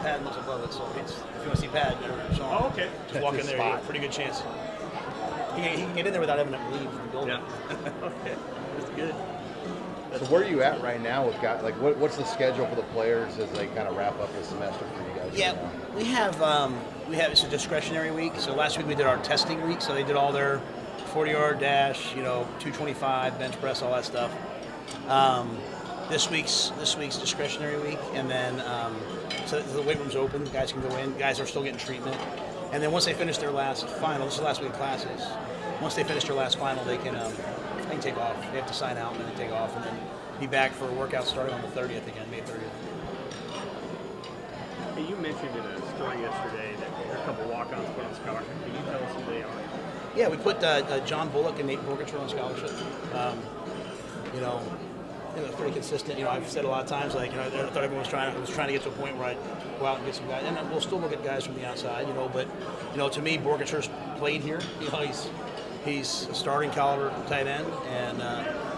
pad looks above it, so if you want to see pad, Sean, Oh, okay. just walk in there. You have a pretty good chance. He can get in there without having to leave the building. Yeah. Okay. That's good. So where are you at right now with guys? Like, what's the schedule for the players as they kind of wrap up the semester for you guys? Yeah, right now? we have it's a discretionary week. So last week we did our testing week. So they did all their 40-yard dash, 225 bench press, all that stuff. This week's discretionary week, and then so the weight room's open. Guys can go in. Guys are still getting treatment, and then once they finish their last final, this is the last week of classes. Once they finish their last final, they can take off. They have to sign out and then take off, and then be back for a workout starting on the 30th again, May 30th. Hey, you mentioned in a story yesterday that there are a couple walk-ons put on scholarship. Can you tell us who they are? Yeah, we put John Bullock and Nate Borgature on scholarship. It was pretty consistent. I've said a lot of times, I thought everyone was trying to get to a point where I'd go out and get some guys, and we'll still look at guys from the outside, but to me, Borgature's played here. He's a starting caliber tight end, and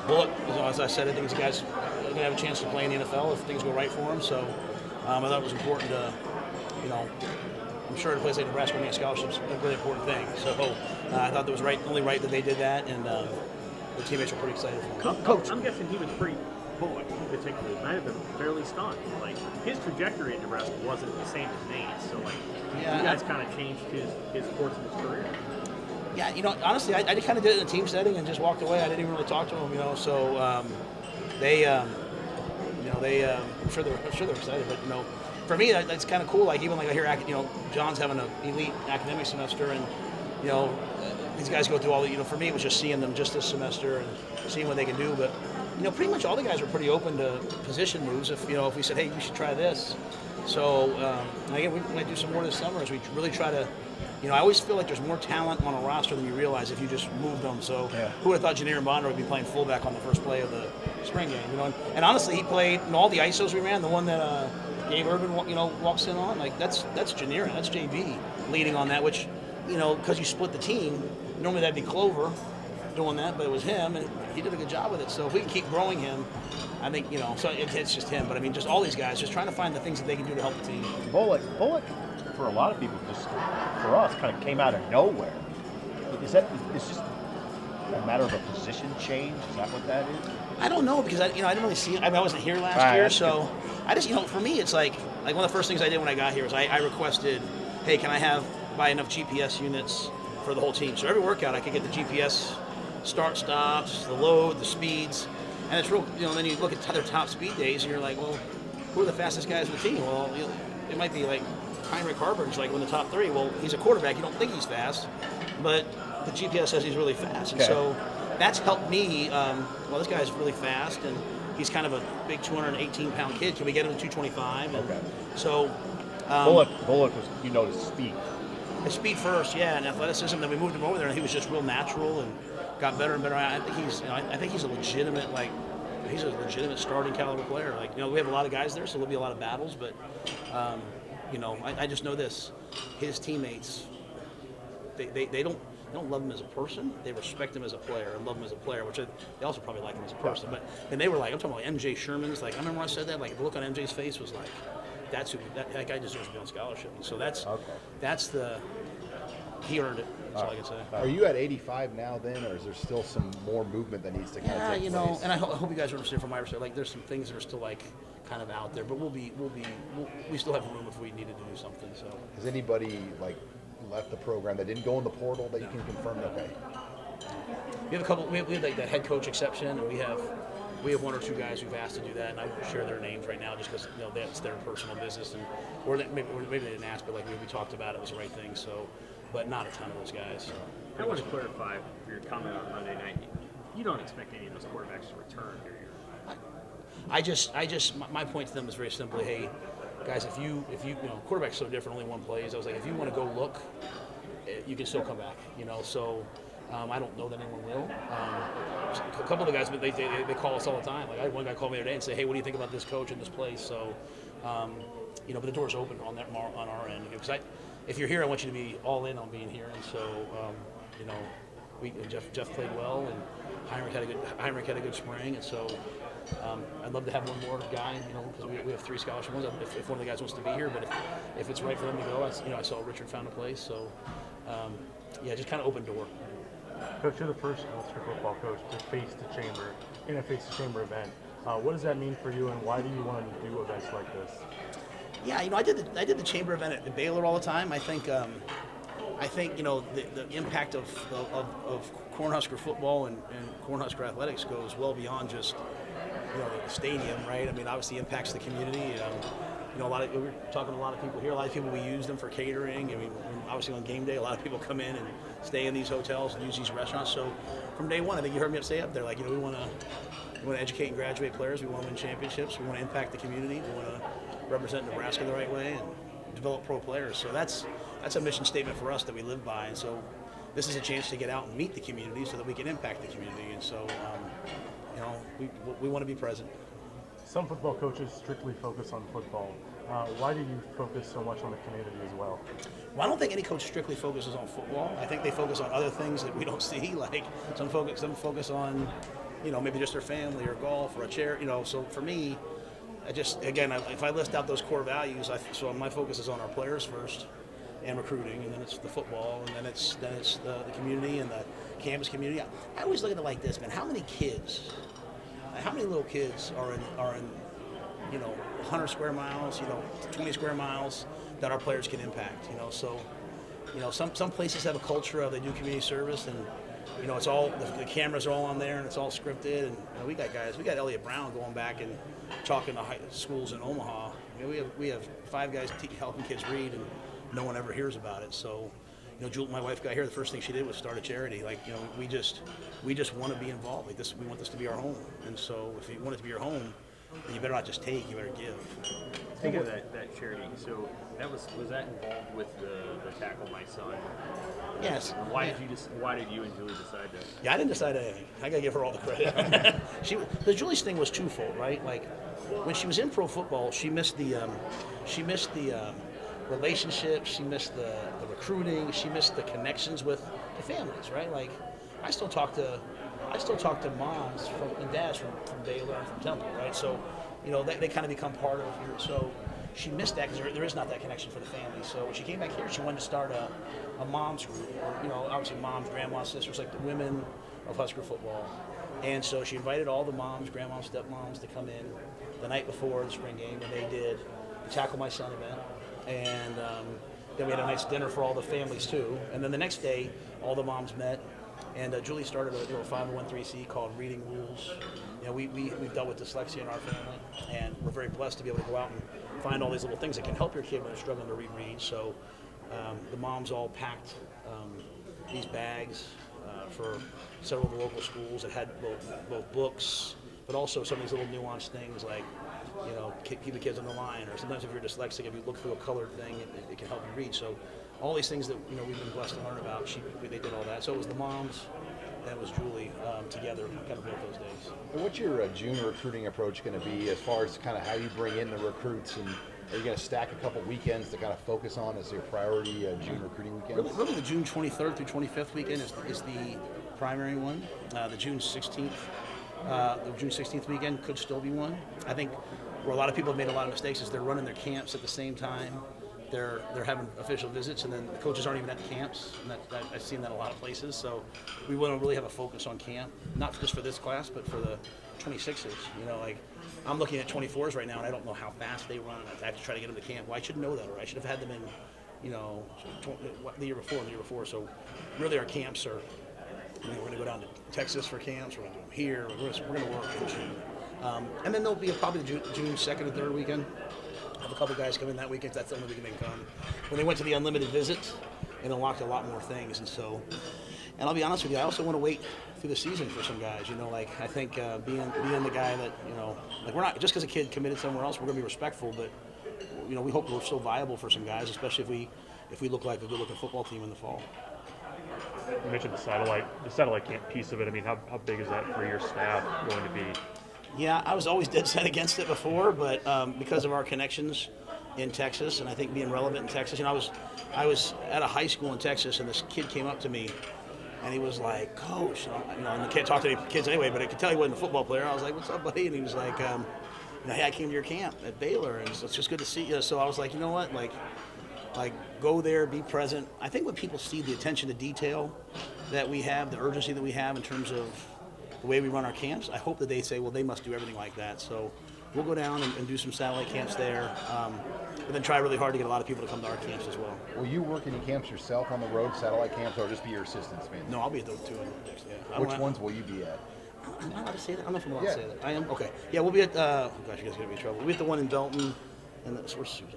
Bullock, as I said, I think these guys are going to have a chance to play in the NFL if things go right for him. So I thought it was important to, I'm sure at a place like Nebraska, winning a scholarship is a really important thing. So I thought it was only right that they did that, and the teammates were pretty excited for him. Coach, I'm guessing he was pretty Bullock in particular. Might have been fairly stunned. Like, his trajectory in Nebraska wasn't the same as Nate's. So, you guys kind of changed his course of his career. Yeah, honestly, I kind of did it in a team setting and just walked away. I didn't even really talk to them, So I'm sure they're excited. But for me, that's kind of cool. I hear John's having an elite academic semester, and these guys go through all the. For me, it was just seeing them just this semester and seeing what they can do. But pretty much all the guys are pretty open to position moves. If we said, hey, we should try this. So again, we might do some more this summer as we really try to. I always feel like there's more talent on a roster than you realize if you just move them. So who would have thought Janier Bonder would be playing fullback on the first play of the spring game? And honestly, he played all the ISOs we ran. The one that Gabe Urban walks in on, that's Janier, that's JB leading on that. Which because you split the team, normally that'd be Clover doing that, but it was him, and he did a good job with it. So if we can keep growing him, I think so it's just him. But I mean, just all these guys just trying to find the things that they can do to help the team. Bullock, for a lot of people, just for us, kind of came out of nowhere. It's just a matter of a position change? Is that what that is? I don't know, because I didn't really see it. I wasn't here last year, so I just for me it's like one of the first things I did when I got here was I requested, hey, can I buy enough GPS units for the whole team? So every workout I could get the GPS start stops, the load, the speeds, and it's real. Then you look at their top speed days and you're like, well, who are the fastest guys in the team? Well, it might be like Heinrich Harburg's in the top 3. Well, he's a quarterback. You don't think he's fast, but the GPS says he's really fast. And so that's helped me. This guy's really fast, and he's kind of a big 218-pound kid. Can we get him to 225? And so Bullock was, his speed. His speed first, and athleticism. Then we moved him over there, and he was just real natural and got better and better. I think he's a legitimate he's a legitimate starting caliber player. We have a lot of guys there, so there'll be a lot of battles, but. I just know this: his teammates, they don't love him as a person. They respect him as a player and love him as a player, which they also probably like him as a person. But and they were I'm talking about MJ Sherman's. I remember when I said that. The look on MJ's face was that's who that guy deserves to be on scholarship. And so that's he earned it. That's all I can say. Are you at 85 now then, or is there still some more movement that needs to kind of take place? And I hope you guys understand from my perspective. There's some things that are still kind of out there, but we still have room if we needed to do something. So has anybody left the program that didn't go in the portal that you can confirm? Okay. We have a couple. We have that head coach exception, and we have 1 or 2 guys who've asked to do that, and I won't share their names right now just because that's their personal business, or maybe they didn't ask, but we talked about it was the right thing. So, but not a ton of those guys. So. I want to clarify your comment on Monday night. You don't expect any of those quarterbacks to return here. My point to them is very simply, hey, guys, if you quarterback's so different, only one plays. I was if you want to go look, you can still come back. So I don't know that anyone will. A couple of the guys, but they call us all the time. I had one guy call me the other day and say, hey, what do you think about this coach and this place? So, but the door's open on our end. Because if you're here, I want you to be all in on being here. And so, Jeff played well, and Heinrich had a good spring, and so. I'd love to have one more guy, because we have 3 scholarship ones. If one of the guys wants to be here, but if it's right for them to go, I saw Richard found a place. So, just kind of open door. Coach, you're the first Ulster football coach to face the chamber in a face-to-chamber event. What does that mean for you, and why do you want to do events like this? Yeah, I did the chamber event at Baylor all the time. I think the impact of Cornhusker football and Cornhusker athletics goes well beyond just the stadium, right? I mean, obviously impacts the community. We're talking to a lot of people here. A lot of people, we use them for catering. I mean, obviously on game day, a lot of people come in and stay in these hotels and use these restaurants. So from day one, I think you heard me say up there, like, we want to educate and graduate players. We want to win championships. We want to impact the community. We want to represent Nebraska the right way and develop pro players. So that's a mission statement for us that we live by. And so this is a chance to get out and meet the community so that we can impact the community. And so, we want to be present. Some football coaches strictly focus on football. Why do you focus so much on the community as well? Well, I don't think any coach strictly focuses on football. I think they focus on other things that we don't see. Like some focus on, maybe just their family or golf or a chair. So for me, if I list out those core values, so my focus is on our players first, and recruiting, and then it's the football, and then it's the community and the campus community. I always look at it like this, man. How many little kids are in 100 square miles, 20 square miles that our players can impact, So, some places have a culture of they do community service, and it's all the cameras are all on there and it's all scripted. And we got Elliot Brown going back and talking to high schools in Omaha. We have 5 guys helping kids read, and no one ever hears about it. So, Jewel, my wife, got here. The first thing she did was start a charity. We just want to be involved. Like this, we want this to be our home. And so, if you want it to be your home, then you better not just take. You better give. Speaking of that charity, so was that involved with the Tackle My Son? Yes. Why did you and Julie decide that? Yeah, I didn't decide anything. I gotta give her all the credit. The Julie's thing was twofold, right? Like when she was in pro football, she missed the relationships, she missed the recruiting, she missed the connections with the families, right? Like I still talk to moms and dads from Baylor and from Temple, right? So, they kind of become part of your. So she missed that because there is not that connection for the family. So when she came back here, she wanted to start a mom's group, obviously moms, grandmas, sisters, like the women of Husker football. And so she invited all the moms, grandmoms, stepmoms to come in the night before the spring game, and they did the Tackle My Son event. And then we had a nice dinner for all the families too. And then the next day, all the moms met. And Julie started a 501(c) called Reading Rules. We've dealt with dyslexia in our family, and we're very blessed to be able to go out and find all these little things that can help your kid when they're struggling to read. So the moms all packed these bags for several of the local schools that had both books, but also some of these little nuanced things like, keep the kids on the line, or sometimes if you're dyslexic, if you look through a colored thing, it can help you read. So all these things that we've been blessed to learn about, they did all that. So it was the moms, and it was Julie together, kind of both those days. And what's your June recruiting approach going to be as far as kind of how you bring in the recruits, and are you going to stack a couple weekends to kind of focus on as your priority June recruiting weekend? Really the June 23rd through 25th weekend is the primary one. The June 16th weekend could still be one. I think where a lot of people have made a lot of mistakes is they're running their camps at the same time. They're having official visits, and then the coaches aren't even at the camps. And I've seen that a lot of places. So we want to really have a focus on camp, not just for this class, but for the 26s. I'm looking at 24s right now, and I don't know how fast they run. I have to try to get them to camp. Well, I should know that, or I should have had them in, the year before. So really, our camps are. We're going to go down to Texas for camps. We're going to do them here. We're going to work in June, and then there'll be probably June 2nd and 3rd weekend. Have a couple guys come in that weekend. That's the only weekend they can come. When they went to the unlimited visits, and unlocked a lot more things. And so, and I'll be honest with you, I also want to wait through the season for some guys. I think being the guy that we're not just because a kid committed somewhere else, we're going to be respectful. But we hope we're still viable for some guys, especially if we look like a good-looking football team in the fall. You mentioned the satellite camp piece of it. I mean, how big is that for your staff going to be? Yeah, I was always dead set against it before, but because of our connections in Texas, and I think being relevant in Texas, I was at a high school in Texas, and this kid came up to me, And he was like, Coach, and I can't talk to any kids anyway, but I could tell he wasn't a football player. I was like, what's up, buddy? And he was like, hey, I came to your camp at Baylor, and it's just good to see you. So I was like, you know what, like go there, be present. I think when people see the attention to detail that we have, the urgency that we have in terms of the way we run our camps, I hope that they say, well, they must do everything like that. So we'll go down and do some satellite camps there, and then try really hard to get a lot of people to come to our camps as well. Will you work any camps yourself on the road, satellite camps, or just be your assistants, man? No, I'll be at those two. Yeah. Which ones will you be at? I'm not allowed to say that. I don't know if I'm allowed to Yeah. say that. I am? Okay. Yeah, we'll be at, gosh, you guys are going to be in trouble. We'll be at the one in Belton, and where's Susan?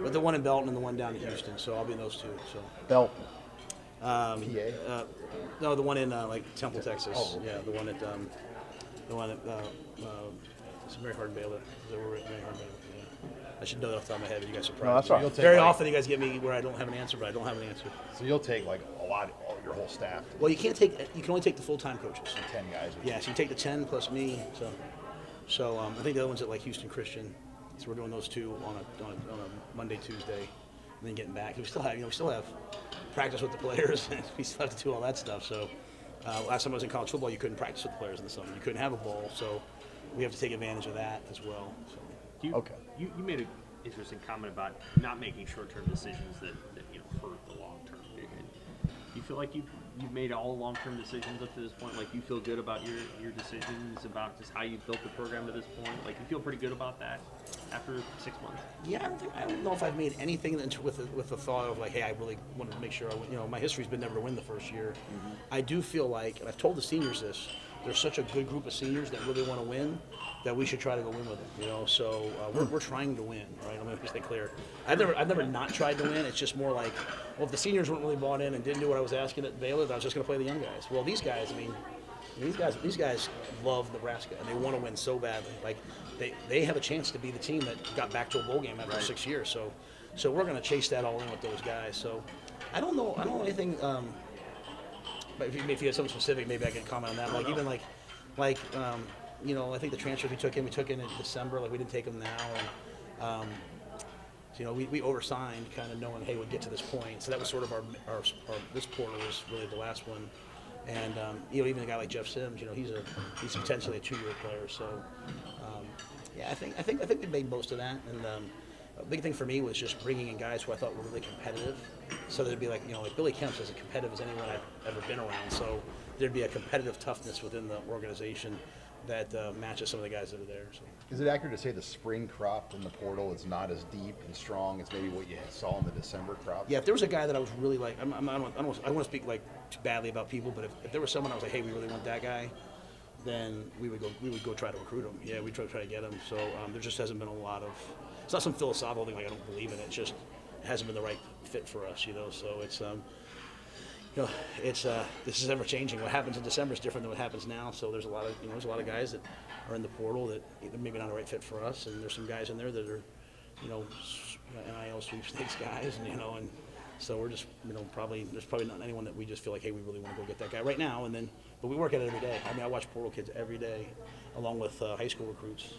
But the one in Belton and the one down in Houston, so I'll be in those two. So Belt. PA? no, the one in like Temple, Texas. Oh, okay. Yeah, the one at it's Mary Hardin Baylor. Mary Hardin Baylor. Yeah. I should know that off the top of my head, but you guys surprised No, that's me. all right. Very often you guys get me where I don't have an answer, but I don't have an answer. So you'll take like your whole staff, Well, you can't take. You can only take the full-time coaches. 10 guys. Yeah, so you take the 10 plus me. So I think the other one's at like Houston Christian. So we're doing those two on a Monday, Tuesday, and then getting back. We still have practice with the players, and we still have to do all that stuff. So last time I was in college football, you couldn't practice with the players in the summer. You couldn't have a bowl, so we have to take advantage of that as well. So. Okay. You made an interesting comment about not making short-term decisions that hurt the long-term vision. Do you feel like you've made all long-term decisions up to this point? Like you feel good about your decisions about just how you built the program to this point? Like you feel pretty good about that after 6 months? Yeah, I don't know if I've made anything with the thought of like, hey, I really wanted to make sure I win. My history's been never to win the first year. Mm-hmm. I do feel like, and I've told the seniors this, there's such a good group of seniors that really want to win that we should try to go win with them. So we're trying to win, right? I'm going to stay clear. I've never not tried to win. It's just more like, well, if the seniors weren't really bought in and didn't do what I was asking at Baylor, I was just going to play the young guys. Well, these guys, these guys love Nebraska and they want to win so badly. Like they have a chance to be the team that got back to a bowl game after 6 years. So we're going to chase that all in with those guys. So I don't know anything. But if you have something specific, maybe I can comment on that. Like even like I think the transfers we took in December. Like we didn't take them now, and we oversigned, kind of knowing, hey, we'd get to this point. So that was sort of our this quarter was really the last one, and even a guy like Jeff Sims, he's potentially a 2-year player. So I think we made most of that, and a big thing for me was just bringing in guys who I thought were really competitive, so there'd be like Billy Kemp's as competitive as anyone I've ever been around. So there'd be a competitive toughness within the organization that matches some of the guys that are there. So. Is it accurate to say the spring crop from the portal is not as deep and strong as maybe what you saw in the December crop? Yeah, if there was a guy that I was really like, I don't want to speak like too badly about people, but if there was someone I was like, hey, we really want that guy, then we would go try to recruit him. Yeah, we'd try to get him. So there just hasn't been a lot of. It's not some philosophical thing like I don't believe in it. It's just it hasn't been the right fit for us, So it's this is ever changing. What happens in December is different than what happens now. So there's a lot of guys that are in the portal that maybe not the right fit for us, and there's some guys in there that are NIL sweepstakes guys, and so we're just there's probably not anyone that we just feel like, hey, we really want to go get that guy right now, but we work at it every day. I watch portal kids every day, along with high school recruits.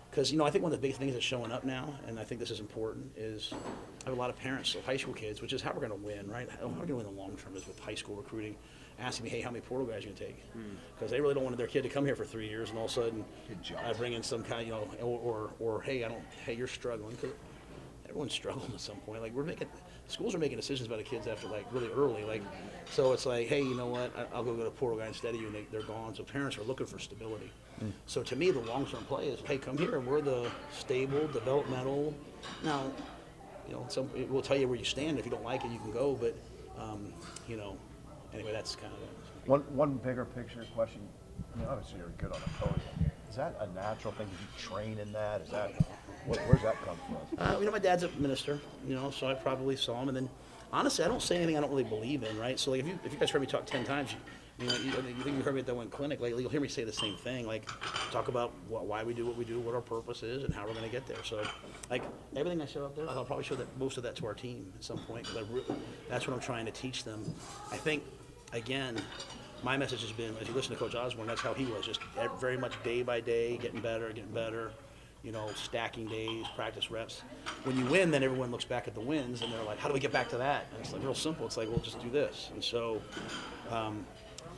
Because, I think one of the big things that's showing up now, and I think this is important, is I have a lot of parents of high school kids, which is how we're going to win, right? How we're going to win in the long term is with high school recruiting, asking me, hey, how many portal guys are you going to take? Because they really don't want their kid to come here for 3 years, and all of a sudden I bring in some kind, or hey, you're struggling. Because everyone's struggling at some point. Like schools are making decisions about the kids after like really early. Like, so it's like, hey, you know what? I'll go get a portal guy instead of you, and they're gone. So parents are looking for stability. So to me, the long-term play is, hey, come here. We're the stable, developmental. Now, we'll tell you where you stand. If you don't like it, you can go. But, anyway, that's kind of it. One bigger picture question. Obviously, you're good on the podium. Is that a natural thing? Did you train in that? Is that where's that come from? My dad's a minister. So I probably saw him. And then, honestly, I don't say anything I don't really believe in, right? So like, if you guys heard me talk 10 times. You think you heard me at that one clinic lately, you'll hear me say the same thing, like talk about why we do what we do, what our purpose is, and how we're going to get there. So, like, everything I show up there, I'll probably show most of that to our team at some point, because that's what I'm trying to teach them. I think, again, my message has been, as you listen to Coach Osborne, that's how he was, just very much day by day, getting better, stacking days, practice reps. When you win, then everyone looks back at the wins and they're like, how do we get back to that? And it's like real simple. It's like, well, just do this. And so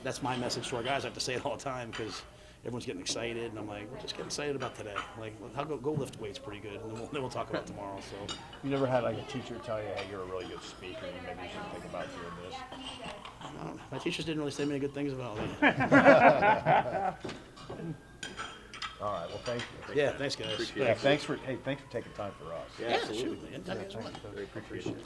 that's my message to our guys. I have to say it all the time because everyone's getting excited, and I'm like, well, just get excited about today. Like, I'll go lift weights pretty good, and then we'll talk about tomorrow. So You never had like a teacher tell you, hey, you're a really good speaker, and maybe you should think about doing this? I don't know. My teachers didn't really say many good things about me. All right, well, thank you. Yeah, thanks guys. Appreciate Yeah, it. thanks for taking time for us. Yeah, Yeah, absolutely. shoot, man. Anytime you guys want. Very appreciate it.